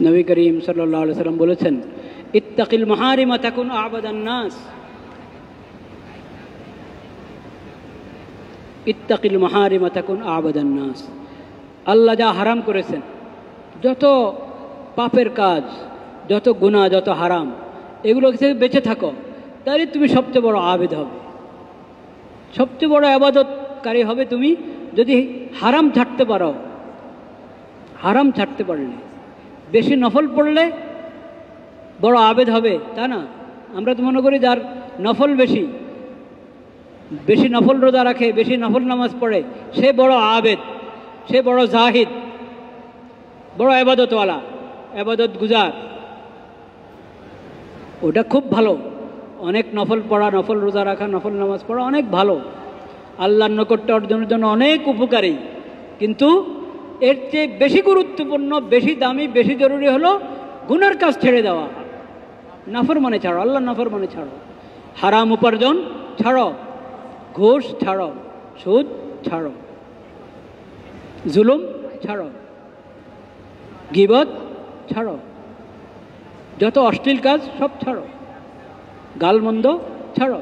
নবী করিম সাল্লাল্লাহু আলাইহি ওয়াসাল্লাম বলেছেন, ইত্তাকিল মাহারিমা তাকুন আবাদান নাস, ইত্তাকিল মাহারিমা তাকুন আবাদান নাস। আল্লাহ যা হারাম করেছেন, যত পাপের কাজ, যত গুনাহ, যত হারাম, এগুলো থেকে বেঁচে থাকো, তাহলে তুমি সবচেয়ে বড় আবেদ হবে, সবচেয়ে বড় ইবাদতকারী হবে তুমি যদি হারাম ছাড়তে পারো। হারাম ছাড়তে পারলে, বেশি নফল পড়লে বড় আবেদ হবে তা না। আমরা তো মনে করি যার নফল বেশি, বেশি নফল রোজা রাখে, বেশি নফল নামাজ পড়ে, সে বড় আবেদ, সে বড় জাহিদ, বড় ইবাদতওয়ালা, ইবাদত গুজার। ওটা খুব ভালো, অনেক নফল পড়া, নফল রোজা রাখা, নফল নামাজ পড়া অনেক ভালো, আল্লাহর নৈকট্য অর্জনের জন্য অনেক উপকারী। কিন্তু এর চেয়ে বেশি গুরুত্বপূর্ণ, বেশি দামি, বেশি জরুরি হলো গুনার কাজ ছেড়ে দেওয়া, নাফরমানি ছাড়ো, আল্লাহর নাফরমানি ছাড়ো, হারাম উপার্জন ছাড়ো, ঘুষ ছাড়ো, সুদ ছাড়ো, জুলুম ছাড়ো, গীবত ছাড়ো, যত অশ্লীল কাজ সব ছাড়ো, গালমন্দ ছাড়ো।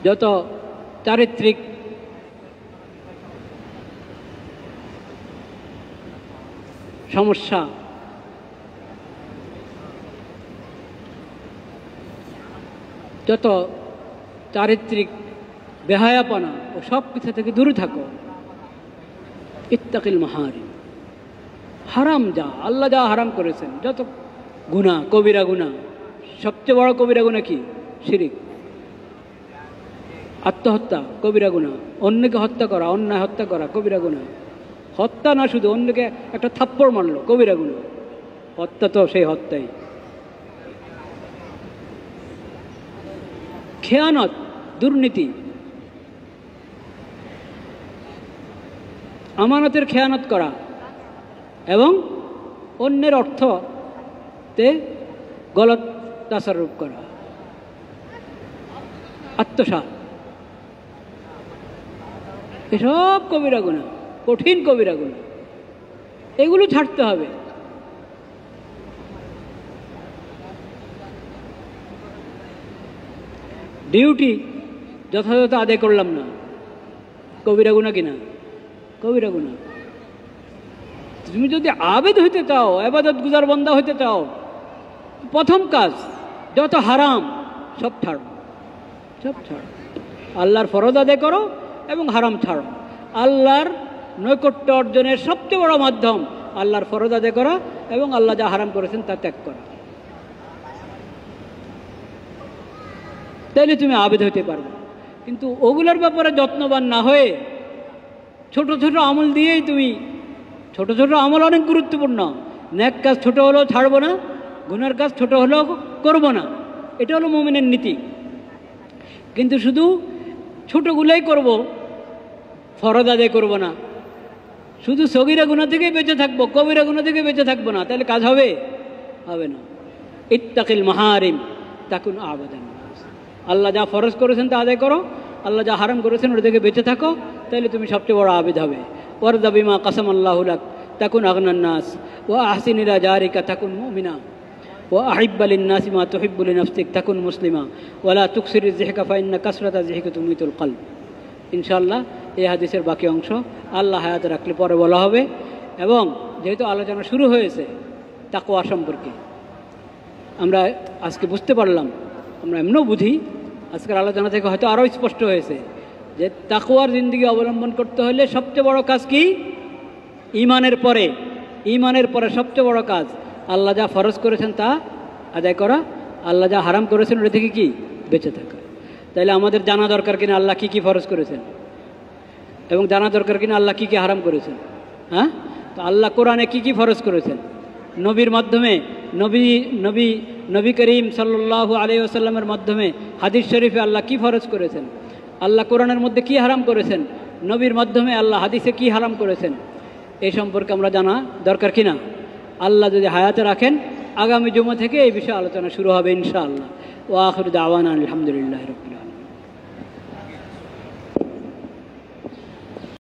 যত চারিত্রিক সমস্যা, যত চারিত্রিক বেহায়াপনা, ও সব কিছু থেকে দূরে থাকো। ইত্তাকিল মাহারিম, হারাম যা আল্লাহ যা হারাম করেছেন, যত গুনাহ, কবিরা গুনাহ, সবচেয়ে বড় কবিরা গুনাহ কি? শিরিক। আত্মহত্যা কবিরা গুনাহ, অন্যকে হত্যা করা, অন্যায় হত্যা করা কবিরা গুনাহ। হত্যা না শুধু, অন্যকে একটা থাপ্পড় মারলো কবিরা গুনাহ। হত্যা তো সেই হত্যাই। খেয়ানত, দুর্নীতি, আমানতের খেয়ানত করা এবং অন্যের অর্থতে গলত তাসাররুফ করা, আত্মসাৎ, এসব কবিরা গুনাহ, কঠিন কবিরা গুনাহ। এগুলো ছাড়তে হবে। ডিউটি যথাযথ আদায় করলাম না, কবিরা গুনাহ কিনা? কবিরা গুনাহ। তুমি যদি আবেদ হইতে চাও, ইবাদত গুজার বান্দা হইতে চাও, প্রথম কাজ যত হারাম সব ছাড়ো, সব ছাড়ো। আল্লাহর ফরজ আদায় করো এবং হারাম ছাড়ো। আল্লাহর নৈকট্য অর্জনের সবচেয়ে বড় মাধ্যম আল্লাহর ফরজ আদায় করা এবং আল্লাহ যা হারাম করেছেন তা ত্যাগ করা। তাইলে তুমি আবেদ হইতে পারবে। কিন্তু ওগুলোর ব্যাপারে যত্নবান না হয়ে ছোট ছোট আমল দিয়েই তুমি, ছোট ছোট আমল অনেক গুরুত্বপূর্ণ। নেক কাজ ছোট হলেও ছাড়বো না, গুনার কাজ ছোট হলেও করবো না, এটা হলো মুমিনের নীতি। কিন্তু শুধু ছোটগুলাই করব, ফরজ আদায় করবো না, শুধু সগীরা গুনাহ থেকে বেঁচে থাকবো, কবিরা গুনাহ থেকে বেঁচে থাকবো না, তাহলে কাজ হবে? হবে না। ইত্তাকিল মাহারিম তাকুন আবাদান নাস। আল্লাহ যা ফরজ করেছেন তা আদায় করো, আল্লাহ যা হারাম করেছেন ওটা থেকে বেঁচে থাকো, তাহলে তুমি সবচেয়ে বড় আবেদ হবে। ওয়ারদা বিমা কাসামাল্লাহু লাক তাকুন আগনান নাস ওয়া আহসিন ইলা জারিকা তাকুন মুমিনা ওয়া আহিব্বা লিন-নাসি মা তুহিব্বু লিনাফসিক তাকুন মুসলিমা ওয়া লা তুকসিরিজ যিহকা ফাইন্না কাসরাতা যিহকা তুমিতুল কলব। ইনশাআল্লাহ এই হাদিসের বাকি অংশ আল্লাহ হায়াতে রাখলে পরে বলা হবে। এবং যেহেতু আলোচনা শুরু হয়েছে তাকওয়া সম্পর্কে, আমরা আজকে বুঝতে পারলাম, আমরা এমনও বুঝি, আজকের আলোচনা থেকে হয়তো আরও স্পষ্ট হয়েছে যে তাকওয়ার জিন্দেগি অবলম্বন করতে হলে সবচেয়ে বড় কাজ কি? ঈমানের পরে, ঈমানের পরে সবচেয়ে বড় কাজ আল্লাহ যা ফরজ করেছেন তা আদায় করা, আল্লাহ যা হারাম করেছেন ওটা থেকে কি? বেঁচে থাকা। তাইলে আমাদের জানা দরকার কিনা আল্লাহ কি কি ফরজ করেছেন, এবং জানা দরকার কিনা আল্লাহ কি কি হারাম করেছেন। হ্যাঁ, তো আল্লাহ কোরআনে কি কি ফরজ করেছেন, নবীর মাধ্যমে, নবী করিম সাল্লাল্লাহু আলাইহি ওয়াসাল্লামের মাধ্যমে হাদিস শরীফে আল্লাহ কি ফরজ করেছেন, আল্লাহ কোরআনের মধ্যে কি হারাম করেছেন, নবীর মাধ্যমে আল্লাহ হাদিসে কি হারাম করেছেন, এই সম্পর্কে আমরা জানা দরকার কিনা। আল্লাহ যদি হায়াতে রাখেন আগামী জুমা থেকে এই বিষয়ে আলোচনা শুরু হবে ইনশাআল্লাহ। ওয়া আখিরু দাওয়ানা আলহামদুলিল্লাহি রাব্বিল আলামিন।